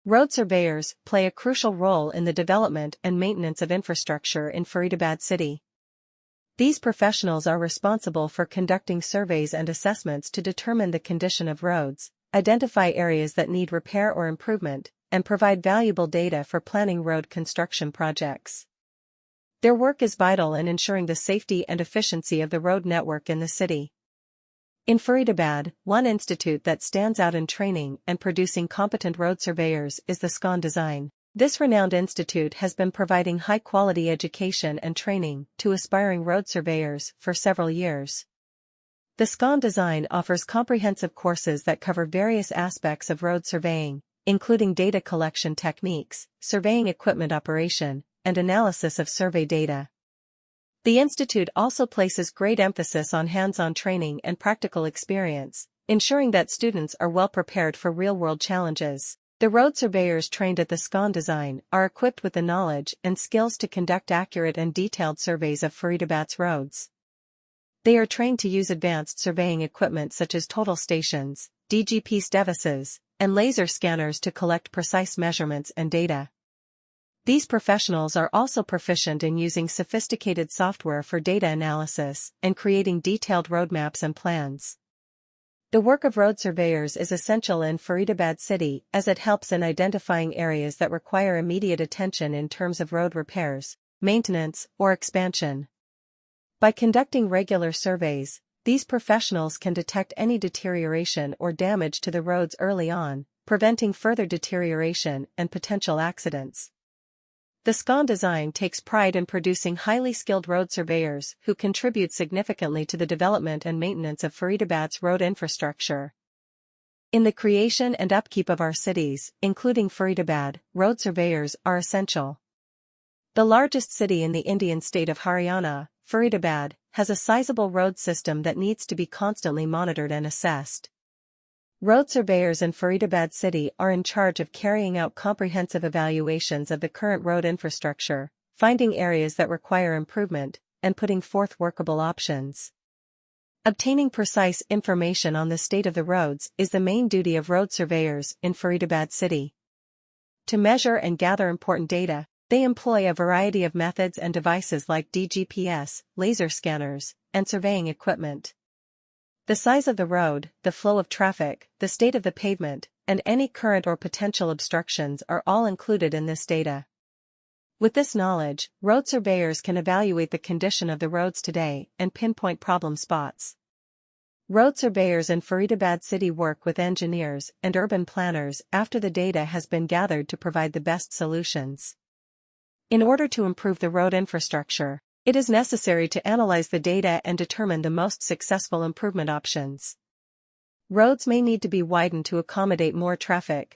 Road surveyors play a crucial role in the development and maintenance of infrastructure in Faridabad city. These professionals are responsible for conducting surveys and assessments to determine the condition of roads, identify areas that need repair or improvement, and provide valuable data for planning road construction projects. Their work is vital in ensuring the safety and efficiency of the road network in the city. In Faridabad, one institute that stands out in training and producing competent road surveyors is the Scon Design. This renowned institute has been providing high-quality education and training to aspiring road surveyors for several years. The Scon Design offers comprehensive courses that cover various aspects of road surveying, including data collection techniques, surveying equipment operation, and analysis of survey data. The institute also places great emphasis on hands-on training and practical experience, ensuring that students are well prepared for real-world challenges. The road surveyors trained at the Scon Design are equipped with the knowledge and skills to conduct accurate and detailed surveys of Faridabad's roads. They are trained to use advanced surveying equipment such as total stations, DGP devices, and laser scanners to collect precise measurements and data. These professionals are also proficient in using sophisticated software for data analysis and creating detailed roadmaps and plans. The work of road surveyors is essential in Faridabad city as it helps in identifying areas that require immediate attention in terms of road repairs, maintenance, or expansion. By conducting regular surveys, these professionals can detect any deterioration or damage to the roads early on, preventing further deterioration and potential accidents. The Scon Design takes pride in producing highly skilled road surveyors who contribute significantly to the development and maintenance of Faridabad's road infrastructure. In the creation and upkeep of our cities, including Faridabad, road surveyors are essential. The largest city in the Indian state of Haryana, Faridabad, has a sizable road system that needs to be constantly monitored and assessed. Road surveyors in Faridabad city are in charge of carrying out comprehensive evaluations of the current road infrastructure, finding areas that require improvement, and putting forth workable options. Obtaining precise information on the state of the roads is the main duty of road surveyors in Faridabad city. To measure and gather important data, they employ a variety of methods and devices like DGPS, laser scanners, and surveying equipment. The size of the road, the flow of traffic, the state of the pavement, and any current or potential obstructions are all included in this data. With this knowledge, road surveyors can evaluate the condition of the roads today and pinpoint problem spots. Road surveyors in Faridabad city work with engineers and urban planners after the data has been gathered to provide the best solutions. In order to improve the road infrastructure, it is necessary to analyze the data and determine the most successful improvement options. Roads may need to be widened to accommodate more traffic,